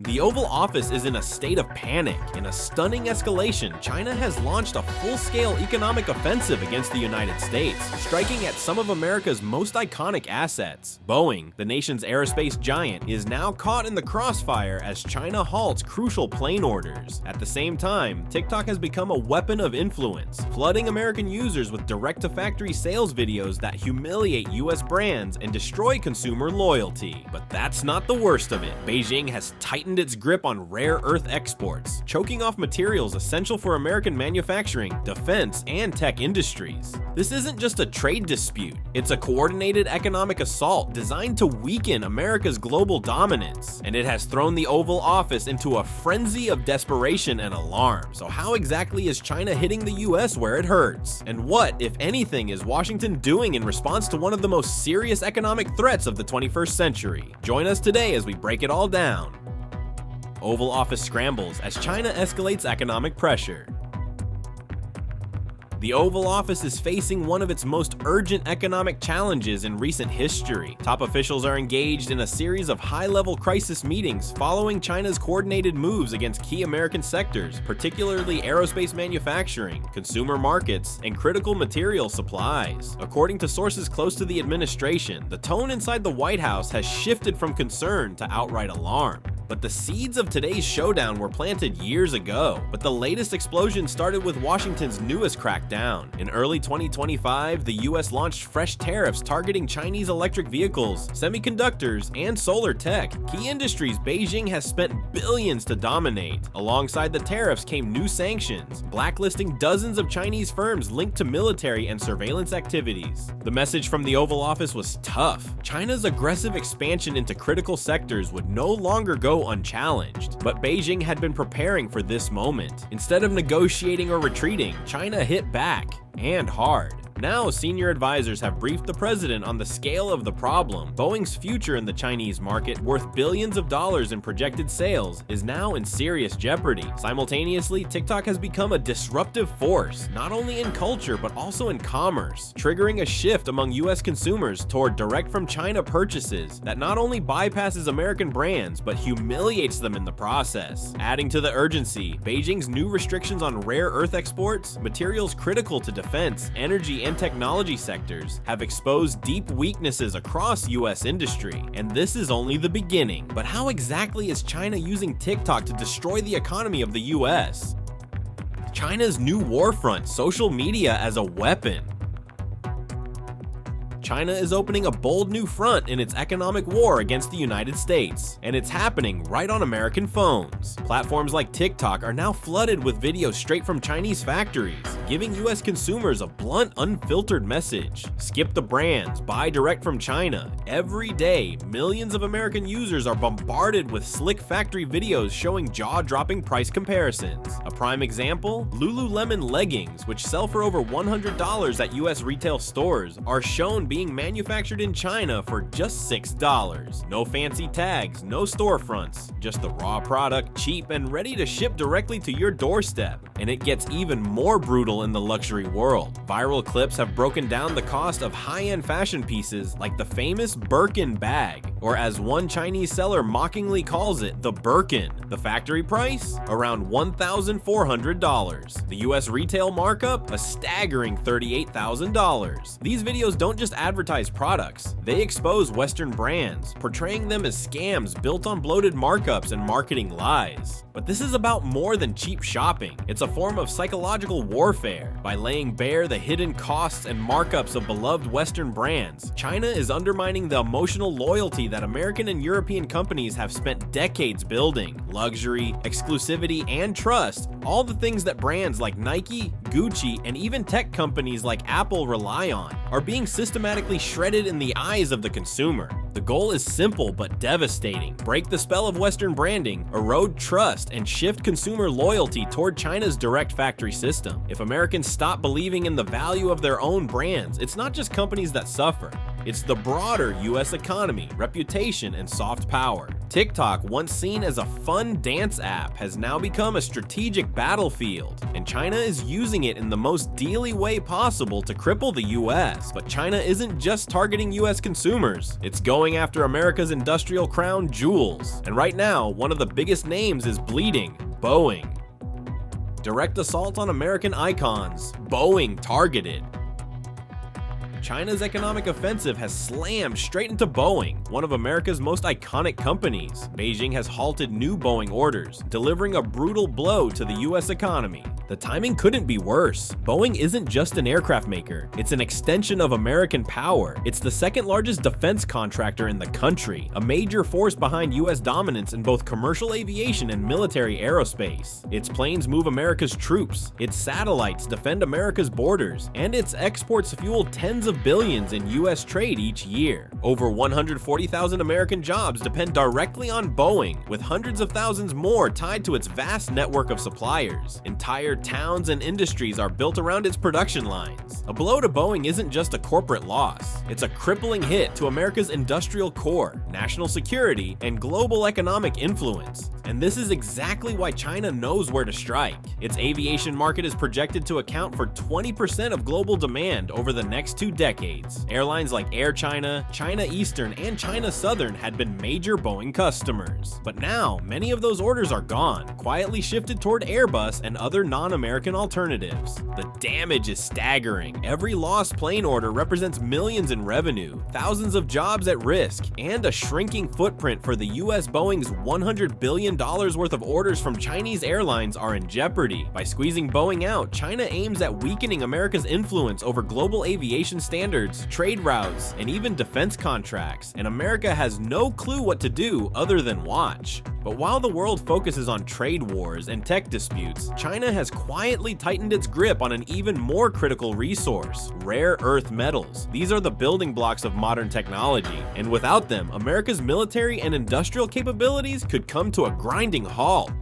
The Oval Office is in a state of panic. In a stunning escalation, China has launched a full-scale economic offensive against the United States, striking at some of America's most iconic assets. Boeing, the nation's aerospace giant, is now caught in the crossfire as China halts crucial plane orders. At the same time, TikTok has become a weapon of influence, flooding American users with direct-to-factory sales videos that humiliate US brands and destroy consumer loyalty. But that's not the worst of it. Beijing has tightened its grip on rare earth exports, choking off materials essential for American manufacturing, defense, and tech industries. This isn't just a trade dispute, it's a coordinated economic assault designed to weaken America's global dominance, and it has thrown the Oval Office into a frenzy of desperation and alarm. So how exactly is China hitting the US where it hurts? And what, if anything, is Washington doing in response to one of the most serious economic threats of the 21st century? Join us today as we break it all down. Oval Office scrambles as China escalates economic pressure. The Oval Office is facing one of its most urgent economic challenges in recent history. Top officials are engaged in a series of high-level crisis meetings following China's coordinated moves against key American sectors, particularly aerospace manufacturing, consumer markets, and critical material supplies. According to sources close to the administration, the tone inside the White House has shifted from concern to outright alarm. But the seeds of today's showdown were planted years ago. But the latest explosion started with Washington's newest crackdown. In early 2025, the US launched fresh tariffs targeting Chinese electric vehicles, semiconductors, and solar tech, key industries Beijing has spent billions to dominate. Alongside the tariffs came new sanctions, blacklisting dozens of Chinese firms linked to military and surveillance activities. The message from the Oval Office was tough. China's aggressive expansion into critical sectors would no longer go unchallenged, but Beijing had been preparing for this moment. Instead of negotiating or retreating, China hit back, and hard. Now, senior advisors have briefed the president on the scale of the problem. Boeing's future in the Chinese market, worth billions of dollars in projected sales, is now in serious jeopardy. Simultaneously, TikTok has become a disruptive force, not only in culture but also in commerce, triggering a shift among US consumers toward direct from China purchases that not only bypasses American brands but humiliates them in the process. Adding to the urgency, Beijing's new restrictions on rare earth exports, materials critical to defense, energy, and technology sectors, have exposed deep weaknesses across US industry, and this is only the beginning. But how exactly is China using TikTok to destroy the economy of the US? China's new war front, social media as a weapon. China is opening a bold new front in its economic war against the United States, and it's happening right on American phones. Platforms like TikTok are now flooded with videos straight from Chinese factories, giving US consumers a blunt, unfiltered message. Skip the brands, buy direct from China. Every day, millions of American users are bombarded with slick factory videos showing jaw-dropping price comparisons. A prime example? Lululemon leggings, which sell for over $100 at US retail stores, are shown being manufactured in China for just $6. No fancy tags, no storefronts, just the raw product, cheap and ready to ship directly to your doorstep. And it gets even more brutal in the luxury world. Viral clips have broken down the cost of high-end fashion pieces like the famous Birkin bag, or as one Chinese seller mockingly calls it, the Birkin. The factory price? Around $1,400. The US retail markup? A staggering $38,000. These videos don't just advertise products, they expose Western brands, portraying them as scams built on bloated markups and marketing lies. But this is about more than cheap shopping. It's a form of psychological warfare. By laying bare the hidden costs and markups of beloved Western brands, China is undermining the emotional loyalty that American and European companies have spent decades building. Luxury, exclusivity, and trust, all the things that brands like Nike, Gucci, and even tech companies like Apple rely on, are being systematically shredded in the eyes of the consumer. The goal is simple but devastating. Break the spell of Western branding, erode trust, and shift consumer loyalty toward China's direct factory system. If Americans stop believing in the value of their own brands, it's not just companies that suffer. It's the broader US economy, reputation, and soft power. TikTok, once seen as a fun dance app, has now become a strategic battlefield, and China is using it in the most dealy way possible to cripple the US. But China isn't just targeting US consumers, it's going after America's industrial crown jewels. And right now, one of the biggest names is bleeding: Boeing. Direct assault on American icons, Boeing targeted. China's economic offensive has slammed straight into Boeing, one of America's most iconic companies. Beijing has halted new Boeing orders, delivering a brutal blow to the US economy. The timing couldn't be worse. Boeing isn't just an aircraft maker, it's an extension of American power. It's the second largest defense contractor in the country, a major force behind US dominance in both commercial aviation and military aerospace. Its planes move America's troops, its satellites defend America's borders, and its exports fuel tens of billions in US trade each year. Over 140,000 American jobs depend directly on Boeing, with hundreds of thousands more tied to its vast network of suppliers. Entire towns and industries are built around its production lines. A blow to Boeing isn't just a corporate loss, it's a crippling hit to America's industrial core, national security, and global economic influence. And this is exactly why China knows where to strike. Its aviation market is projected to account for 20% of global demand over the next 2 decades. Airlines like Air China, China Eastern, and China Southern had been major Boeing customers. But now, many of those orders are gone, quietly shifted toward Airbus and other non-American alternatives. The damage is staggering. Every lost plane order represents millions in revenue, thousands of jobs at risk, and a shrinking footprint for the US. Boeing's $100 billion worth of orders from Chinese airlines are in jeopardy. By squeezing Boeing out, China aims at weakening America's influence over global aviation standards, trade routes, and even defense contracts, and America has no clue what to do other than watch. But while the world focuses on trade wars and tech disputes, China has quietly tightened its grip on an even more critical resource: rare earth metals. These are the building blocks of modern technology, and without them, America's military and industrial capabilities could come to a grinding halt.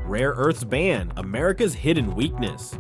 Rare earths ban, America's hidden weakness.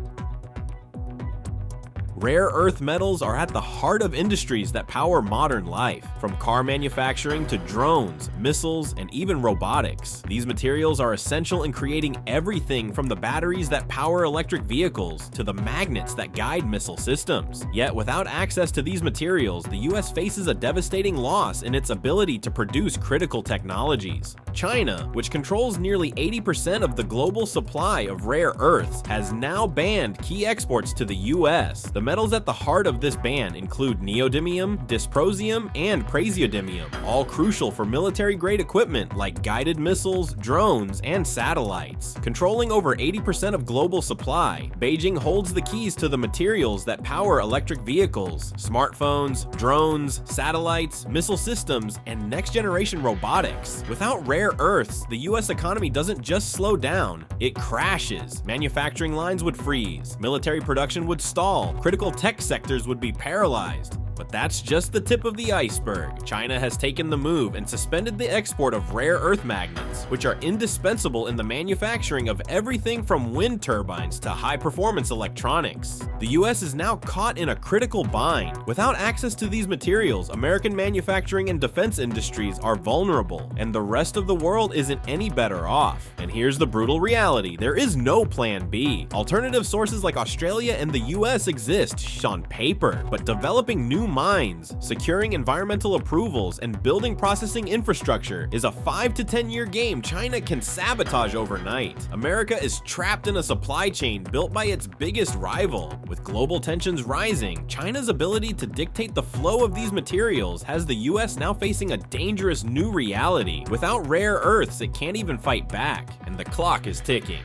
Rare earth metals are at the heart of industries that power modern life, from car manufacturing to drones, missiles, and even robotics. These materials are essential in creating everything from the batteries that power electric vehicles to the magnets that guide missile systems. Yet without access to these materials, the US faces a devastating loss in its ability to produce critical technologies. China, which controls nearly 80% of the global supply of rare earths, has now banned key exports to the US. The metals at the heart of this ban include neodymium, dysprosium, and praseodymium, all crucial for military-grade equipment like guided missiles, drones, and satellites. Controlling over 80% of global supply, Beijing holds the keys to the materials that power electric vehicles, smartphones, drones, satellites, missile systems, and next-generation robotics. Without rare earths, the US economy doesn't just slow down, it crashes. Manufacturing lines would freeze, military production would stall, critical tech sectors would be paralyzed. But that's just the tip of the iceberg. China has taken the move and suspended the export of rare earth magnets, which are indispensable in the manufacturing of everything from wind turbines to high-performance electronics. The US is now caught in a critical bind. Without access to these materials, American manufacturing and defense industries are vulnerable, and the rest of the world isn't any better off. And here's the brutal reality: there is no plan B. Alternative sources like Australia and the US exist on paper, but developing new mines, securing environmental approvals, and building processing infrastructure is a 5 to 10 year game China can sabotage overnight. America is trapped in a supply chain built by its biggest rival. With global tensions rising, China's ability to dictate the flow of these materials has the US now facing a dangerous new reality. Without rare earths, it can't even fight back, and the clock is ticking.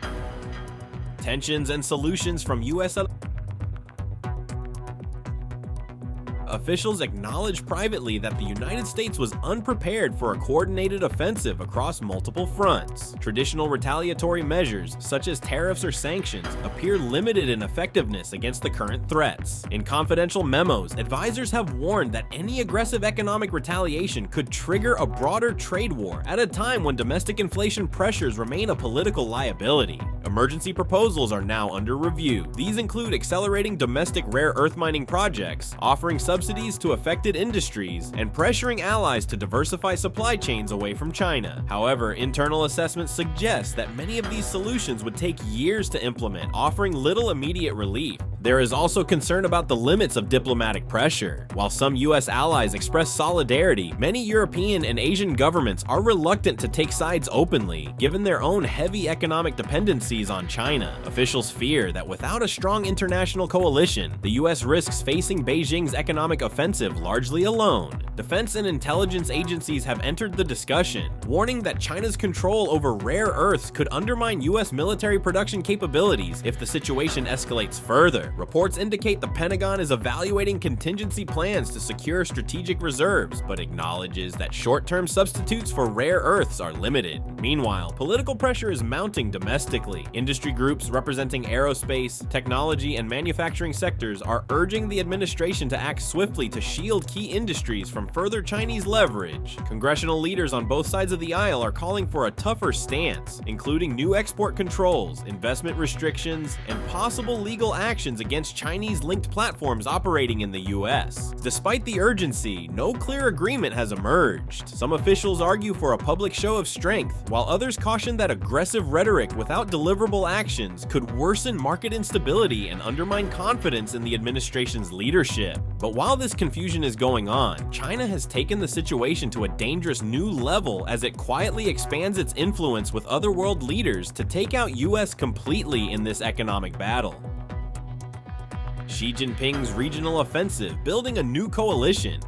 Tensions and solutions from US officials acknowledged privately that the United States was unprepared for a coordinated offensive across multiple fronts. Traditional retaliatory measures, such as tariffs or sanctions, appear limited in effectiveness against the current threats. In confidential memos, advisors have warned that any aggressive economic retaliation could trigger a broader trade war at a time when domestic inflation pressures remain a political liability. Emergency proposals are now under review. These include accelerating domestic rare earth mining projects, offering subsidies to affected industries, and pressuring allies to diversify supply chains away from China. However, internal assessments suggest that many of these solutions would take years to implement, offering little immediate relief. There is also concern about the limits of diplomatic pressure. While some US allies express solidarity, many European and Asian governments are reluctant to take sides openly, given their own heavy economic dependencies on China. Officials fear that without a strong international coalition, the US risks facing Beijing's economic offensive largely alone. Defense and intelligence agencies have entered the discussion, warning that China's control over rare earths could undermine US military production capabilities if the situation escalates further. Reports indicate the Pentagon is evaluating contingency plans to secure strategic reserves, but acknowledges that short-term substitutes for rare earths are limited. Meanwhile, political pressure is mounting domestically. Industry groups representing aerospace, technology, and manufacturing sectors are urging the administration to act swiftly to shield key industries from further Chinese leverage. Congressional leaders on both sides of the aisle are calling for a tougher stance, including new export controls, investment restrictions, and possible legal actions against Chinese-linked platforms operating in the US. Despite the urgency, no clear agreement has emerged. Some officials argue for a public show of strength, while others caution that aggressive rhetoric without deliverable actions could worsen market instability and undermine confidence in the administration's leadership. But while this confusion is going on, China has taken the situation to a dangerous new level as it quietly expands its influence with other world leaders to take out US completely in this economic battle. Xi Jinping's regional offensive, building a new coalition.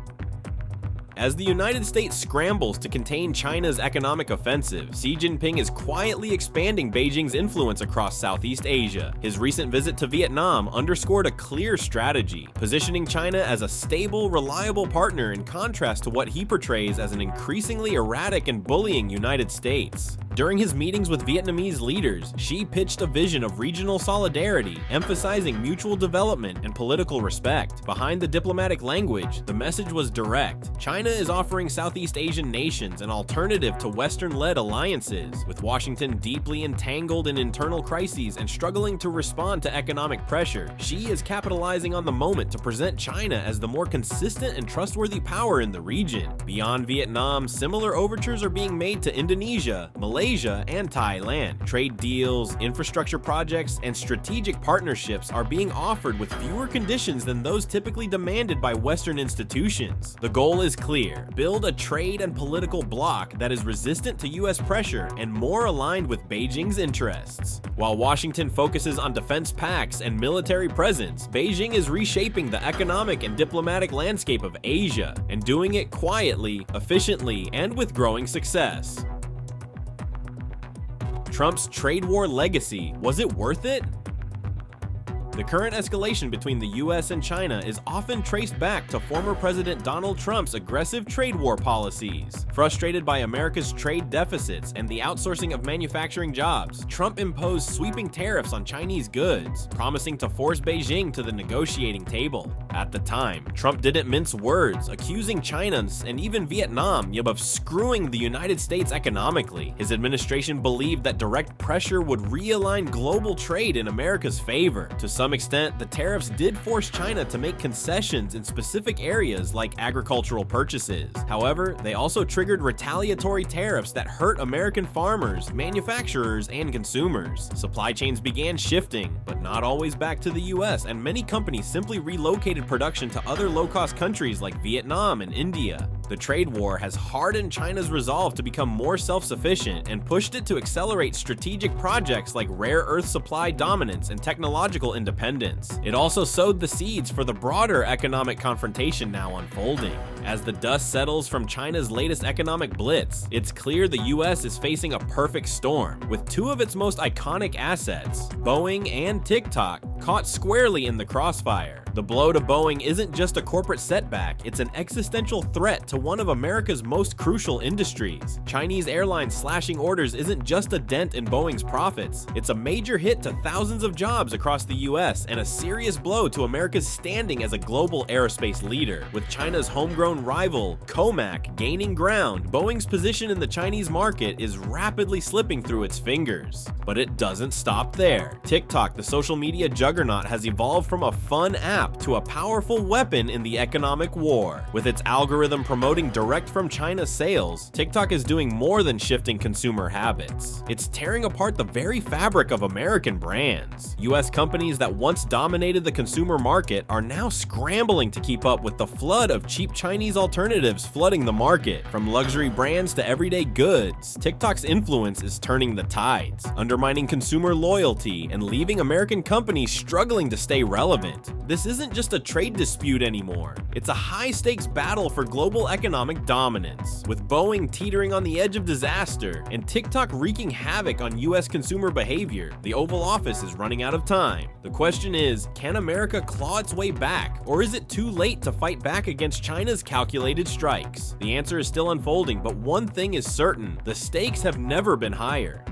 As the United States scrambles to contain China's economic offensive, Xi Jinping is quietly expanding Beijing's influence across Southeast Asia. His recent visit to Vietnam underscored a clear strategy, positioning China as a stable, reliable partner in contrast to what he portrays as an increasingly erratic and bullying United States. During his meetings with Vietnamese leaders, Xi pitched a vision of regional solidarity, emphasizing mutual development and political respect. Behind the diplomatic language, the message was direct. China is offering Southeast Asian nations an alternative to Western-led alliances. With Washington deeply entangled in internal crises and struggling to respond to economic pressure, Xi is capitalizing on the moment to present China as the more consistent and trustworthy power in the region. Beyond Vietnam, similar overtures are being made to Indonesia, Malaysia, and Thailand. Trade deals, infrastructure projects, and strategic partnerships are being offered with fewer conditions than those typically demanded by Western institutions. The goal is clear: build a trade and political bloc that is resistant to US pressure and more aligned with Beijing's interests. While Washington focuses on defense pacts and military presence, Beijing is reshaping the economic and diplomatic landscape of Asia, and doing it quietly, efficiently, and with growing success. Trump's trade war legacy, was it worth it? The current escalation between the US and China is often traced back to former President Donald Trump's aggressive trade war policies. Frustrated by America's trade deficits and the outsourcing of manufacturing jobs, Trump imposed sweeping tariffs on Chinese goods, promising to force Beijing to the negotiating table. At the time, Trump didn't mince words, accusing China and even Vietnam of screwing the United States economically. His administration believed that direct pressure would realign global trade in America's favor. To some extent, the tariffs did force China to make concessions in specific areas like agricultural purchases. However, they also triggered retaliatory tariffs that hurt American farmers, manufacturers, and consumers. Supply chains began shifting, but not always back to the US, and many companies simply relocated production to other low-cost countries like Vietnam and India. The trade war has hardened China's resolve to become more self-sufficient and pushed it to accelerate strategic projects like rare earth supply dominance and technological independence. It also sowed the seeds for the broader economic confrontation now unfolding. As the dust settles from China's latest economic blitz, it's clear the US is facing a perfect storm, with two of its most iconic assets, Boeing and TikTok, caught squarely in the crossfire. The blow to Boeing isn't just a corporate setback, it's an existential threat to one of America's most crucial industries. Chinese airlines slashing orders isn't just a dent in Boeing's profits, it's a major hit to thousands of jobs across the US and a serious blow to America's standing as a global aerospace leader. With China's homegrown smartphone rival, Comac, gaining ground, Boeing's position in the Chinese market is rapidly slipping through its fingers. But it doesn't stop there. TikTok, the social media juggernaut, has evolved from a fun app to a powerful weapon in the economic war. With its algorithm promoting direct from China sales, TikTok is doing more than shifting consumer habits. It's tearing apart the very fabric of American brands. US companies that once dominated the consumer market are now scrambling to keep up with the flood of cheap Chinese alternatives flooding the market. From luxury brands to everyday goods, TikTok's influence is turning the tides, undermining consumer loyalty and leaving American companies struggling to stay relevant. This isn't just a trade dispute anymore. It's a high-stakes battle for global economic dominance, with Boeing teetering on the edge of disaster and TikTok wreaking havoc on US consumer behavior. The Oval Office is running out of time. The question is, can America claw its way back, or is it too late to fight back against China's calculated strikes? The answer is still unfolding, but one thing is certain: the stakes have never been higher.